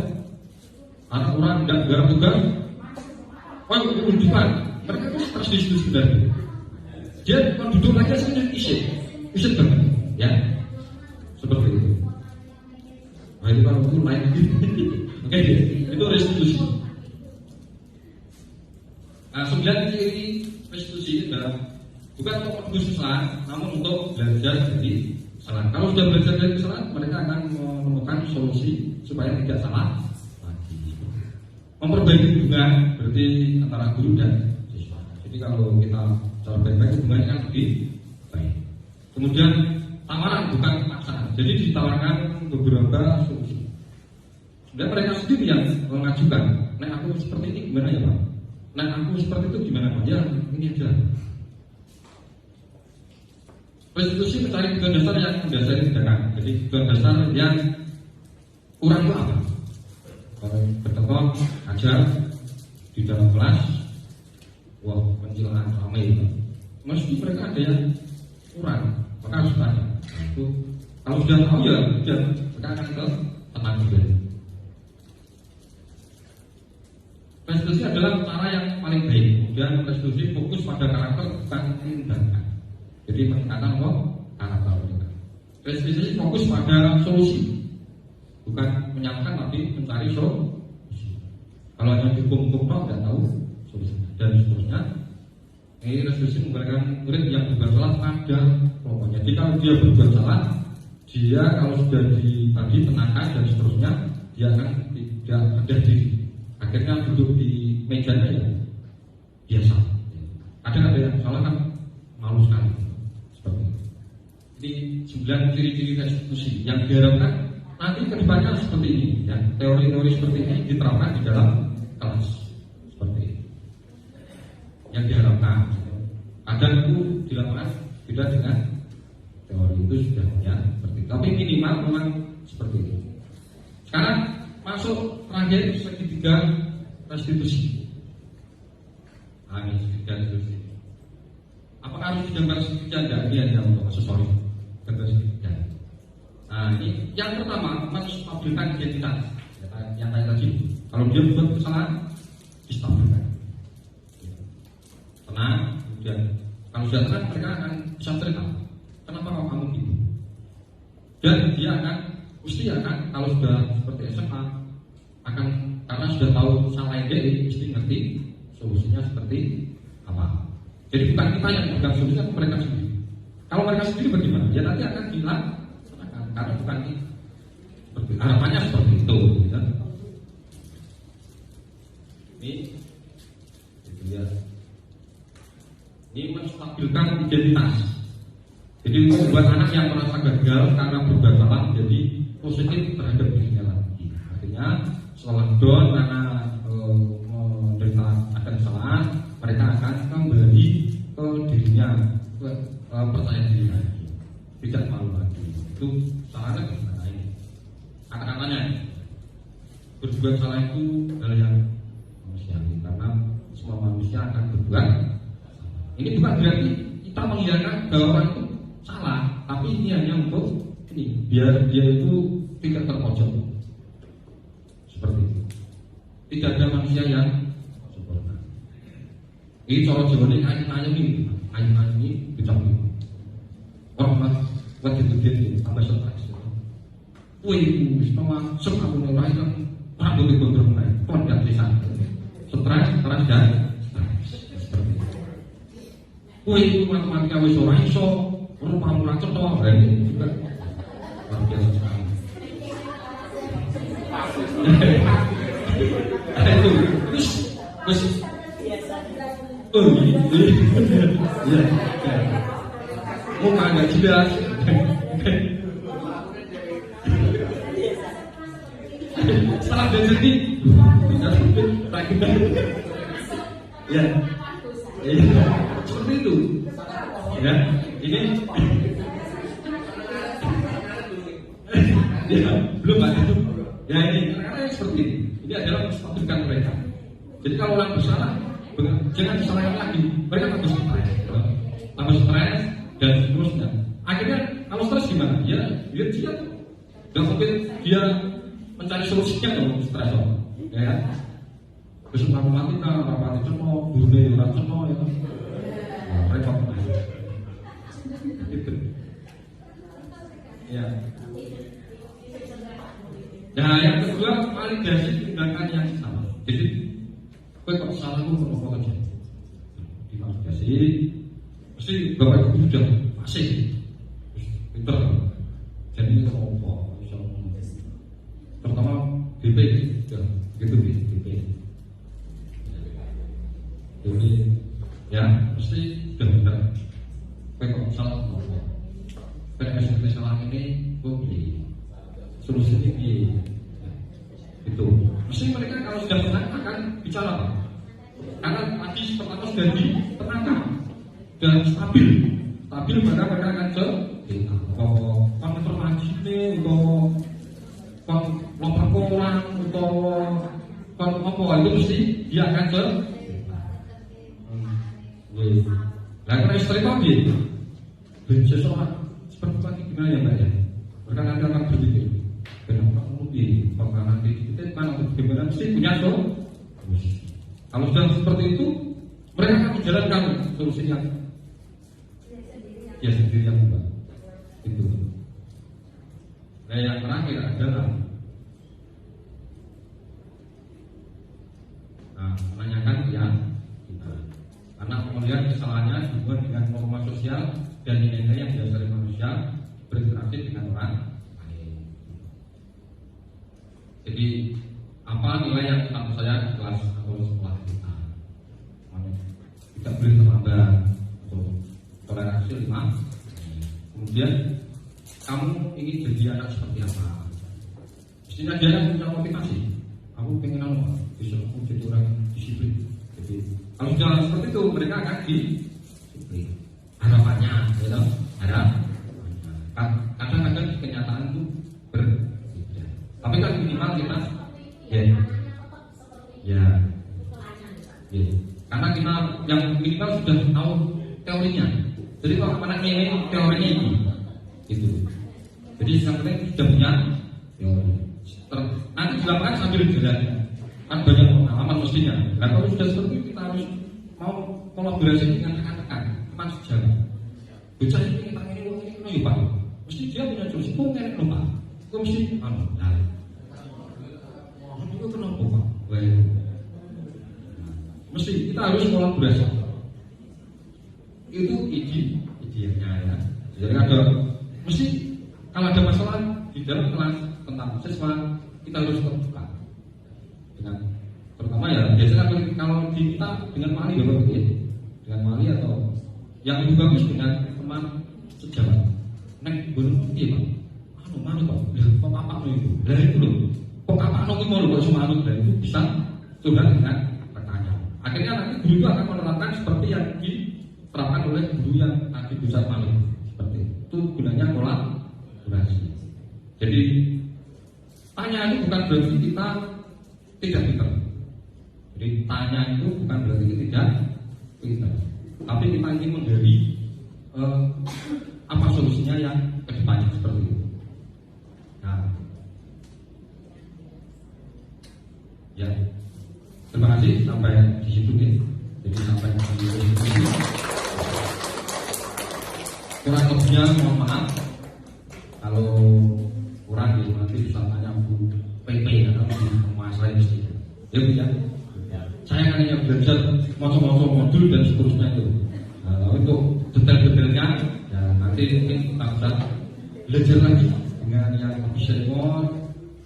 Anak orang tidak garap tugas. Oh itu depan. Mereka itu terus di situ sebenarnya. Dia kalau duduk lagi sebenarnya isit banget, ya seperti itu. Nah itu kalau itu lain gitu. Oke, itu restitusi. Nah, 9 ciri restitusi ini adalah bukan untuk menebus kesalahan, namun untuk belajar dari kesalahan. Kalau sudah belajar dari kesalahan, mereka akan menemukan solusi supaya tidak salah lagi. Memperbaiki hubungan berarti antara guru dan siswa. Jadi kalau kita cara baik-baik hubungannya kan lebih baik. Kemudian tawaran bukan paksaan. Jadi ditawarkan beberapa solusi. Sebenarnya mereka sendiri yang mengajukan. Nah aku seperti ini gimana ya Pak? Nah aku seperti itu gimana Pak? Ya ini aja. Restitusi mencari kebutuhan dasar yang mendasari tindakan. Jadi kebutuhan dasar yang kurang itu apa? Kalau bertemu ajar di dalam kelas, wah pencilaan ramai itu. Mesti mereka ada yang kurang, maka harus tanya. Nah, itu kalau sudah tahu ya sudah mereka akan ke tenang juga. Restitusi adalah cara yang paling baik. Kemudian restitusi fokus pada karakter bukan tindakan. Jadi meningkatkan apa? Karakter mereka. Restitusi fokus pada solusi, bukan menyalahkan tapi mencari solusi. Kalau hanya dihukum-hukum tidak tahu solusi dan seterusnya. Ini restitusi memberikan murid yang berbuat salah pada kelompoknya. Jadi kalau dia berbuat salah, dia kalau sudah dibagi tenangkan dan seterusnya, dia akan tidak ada diri. Akhirnya duduk di mejanya ya biasa. Ada yang salah kan malu sekali. Seperti itu. Ini 9 ciri-ciri restitusi yang diharapkan nanti kedepannya seperti ini. Ya. Teori-teori seperti ini diterapkan di dalam kelas seperti ini. Yang diharapkan. Kadang itu dilakukan beda dengan teori itu sudah ya seperti itu. Tapi minimal memang seperti itu. Sekarang masuk terakhir segitiga restitusi. Nah, ini segitiga restitusi. Apakah harus digambar segitiga? Tidak, ini hanya untuk aksesoris. Gambar segitiga. Nah, ini yang pertama menstabilkan identitas. Yang tadi, kalau dia membuat kesalahan, distabilkan. Tenang, kemudian kalau sudah tenang mereka akan bisa cerita kenapa kamu gitu. Dan dia akan mesti akan kalau sudah seperti SMA akan karena sudah tahu salah ide mesti ngerti solusinya seperti apa. Jadi bukan kita yang memegang solusinya, mereka sendiri. Kalau mereka sendiri bagaimana? Ya nanti akan bilang karena bukan seperti harapannya seperti itu. Ya. Ini menstabilkan identitas. Jadi membuat anak yang merasa gagal karena berbuat salah menjadi positif terhadap dirinya lagi. Artinya setelah down karena menderita ada kesalahan, mereka tidak malu lagi. Itu salahnya bagaimana ini? Kata-katanya berbuat salah itu hal yang manusiawi karena semua manusia akan berbuat salah. Ini bukan berarti kita mengiyakan bahwa orang itu salah, tapi ini hanya untuk ini biar dia itu tidak terpojok seperti itu. Tidak ada manusia yang sempurna. Ini cara Jawa ini ayam ini bicak ini. Orang lagi gede tambah stres. Wih, semua aku mulai kan rambut itu berumur, kondak di sana. Stres dan seperti itu. Wih, matematika wis ora iso, rupa ora cetha, ini juga luar biasa sekali. Itu, terus, iya, muka nggak jelas. Salah dan jadi, ya, seperti itu. Ya, ini, ya, belum ada itu. Ya ini, karena seperti ini. Ini adalah menstatuskan mereka. Jadi kalau orang bersalah, jangan disalahkan lagi. Mereka tambah stres, dan seterusnya. Akhirnya kalau stres gimana? Ya dia dan mungkin dia mencari solusinya kalau stres, ya. Besok matematika, rapati ceno, burde, ceno, ya. Repot. Gitu. Ya. Nah, yang kedua, validasi tindakan yang sama. Jadi, kok salah itu kenapa aja? Divalidasi, mesti bapak ibu sudah masih pinter. Jadi apa? Pertama BP, ya, gitu BP. Jadi, ya, mesti sudah benar. Kok salah kenapa? PSMT salah ini, kok pilih solusinya di itu. Mesti mereka kalau sudah menang akan bicara, Pak. Karena tadi pertama sudah ditenangkan dan stabil maka mereka akan kalau informasi ini untuk lapor orang untuk apa itu mesti dia akan nah karena istri tadi seseorang seperti tadi gimana ya Mbak ya? Mereka nanti akan berpikir kenapa mungkin nanti kita kan bagaimana mesti punya kalau sudah seperti itu mereka akan menjalankan solusinya dia sendiri yang membuat itu. Nah yang terakhir adalah menanyakan ya kita karena melihat kesalahannya hubungan dengan norma sosial dan nilai-nilai yang diasari manusia berinteraksi dengan orang. Jadi apa nilai yang tetap saya di kelas atau sekolah kita? Tidak boleh terlambat atau toleransi 5. Kemudian kamu ingin jadi anak seperti apa? Mestinya dia punya motivasi. Aku pengen apa? Bisa aku jadi orang disiplin. Jadi kalau sudah seperti itu mereka akan disiplin. Harapannya, ya, kadang-kadang kenyataan itu berbeda. Tapi kan minimal kita ya. Karena kita yang minimal sudah tahu teorinya. Jadi kalau anak ini teorinya ini, gitu. Jadi yang penting sudah punya teori. Nanti dilakukan sambil jalan. Kan banyak pengalaman mestinya. Nah kalau sudah seperti itu kita harus mau kolaborasi dengan rekan-rekan, teman sejarah. Bocah ini kita ini Pak. Mesti dia punya solusi. Kok nggak lupa? Kok mesti itu kenapa Pak? Mesti kita harus kolaborasi. Itu idenya ya. Jadi ada mesti kalau ada masalah di dalam kelas tentang siswa kita harus terbuka dengan terutama ya biasanya kalau kita dengan wali bapak dengan wali atau yang lebih bagus dengan teman sejawat. Nek belum iya Pak. Mana Pak? Kok apa itu? Dari itu loh. Kok apa itu mau kok cuma itu itu bisa coba dengan pertanyaan. Akhirnya nanti guru itu akan menerapkan seperti yang diterapkan oleh guru yang tadi pusat malu seperti itu Itu gunanya kolaborasi. Jadi tanya itu bukan berarti kita tidak pintar. Jadi tanya itu bukan berarti kita tidak pintar, tapi kita ingin menggali apa solusinya yang kedepannya seperti itu. Nah, ya, terima kasih sampai di situ nih. Jadi sampai di situ. Kurang lebihnya mohon maaf kalau kurang ya nanti bisa tanya Bu PP atau Mas Rai mesti. Ya Bu ya. Saya kan hanya belajar macam-macam modul dan seterusnya itu. Nah, untuk detail-detailnya ya nanti mungkin kita bisa belajar lagi dengan yang lebih senior.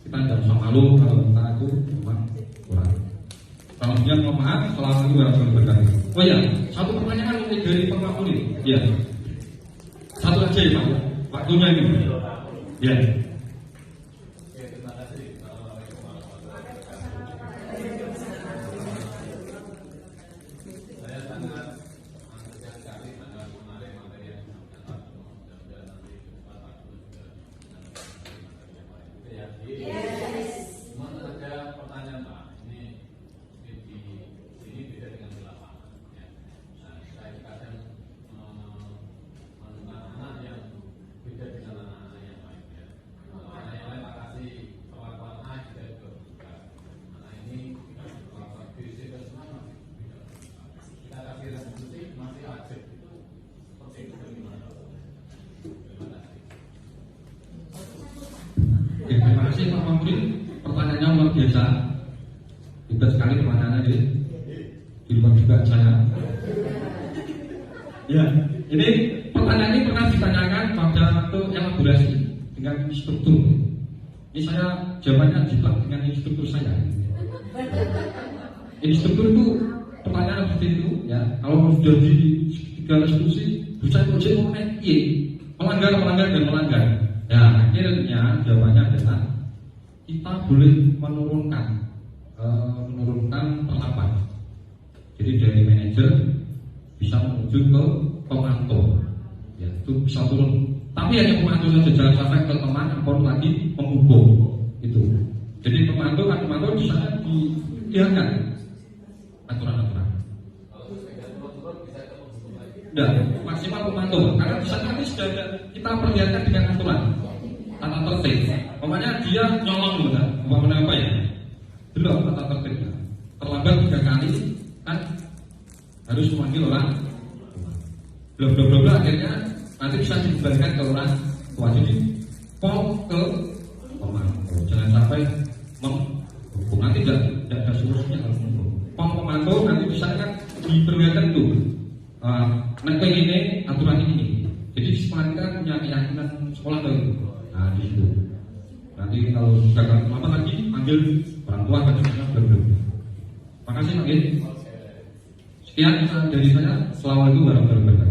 Kita tidak usah malu kalau kita itu memang kurang. Kalau dia mohon maaf, selamat warahmatullahi wabarakatuh. Oh ya, satu pertanyaan dari Pak Makmur ini. Ya, satu aja ya Pak. Waktunya ini. Ya. Terima kasih Pak Mamri, pertanyaannya luar biasa. Hebat sekali pertanyaannya ini. Di luar juga saya. Ya, ini pertanyaan ini pernah ditanyakan pada waktu elaborasi dengan instruktur. Ini saya jawabannya jiplak dengan instruktur saya. Instruktur itu pertanyaan seperti itu, ya. Kalau sudah di tiga instruksi, bisa project mau naik, melanggar dan melanggar. Ya, akhirnya jawabannya adalah kita boleh menurunkan perlapan. Jadi dari manajer bisa menuju ke pemantau, ya itu bisa turun. Tapi hanya pemantau saja, jangan sampai ke teman ataupun lagi penghukum itu. Jadi pemantau di sana dihiangkan aturan-aturan. Tidak, maksimal pemantau. Karena di sana nanti sudah ada, kita perlihatkan dengan aturan tata tertib. Pokoknya dia nyolong loh, umpamanya apa ya? Belum tata tertibnya. Terlambat 3 kali kan harus memanggil orang. Belum akhirnya nanti bisa dikembalikan ke orang tua. Jadi pom ke pemantau. Jangan sampai menghukum. Nanti tidak ada solusinya kalau menghukum. Pom pemantau nanti bisa kan diperlihatkan tuh. Nanti ini aturan ini. Jadi sekolah kita punya keyakinan sekolah itu. Nah di situ. Nanti kalau gagal lama lagi panggil orang tua kan belum. Terima kasih Pak. Sekian dari saya. Assalamualaikum warahmatullahi wabarakatuh.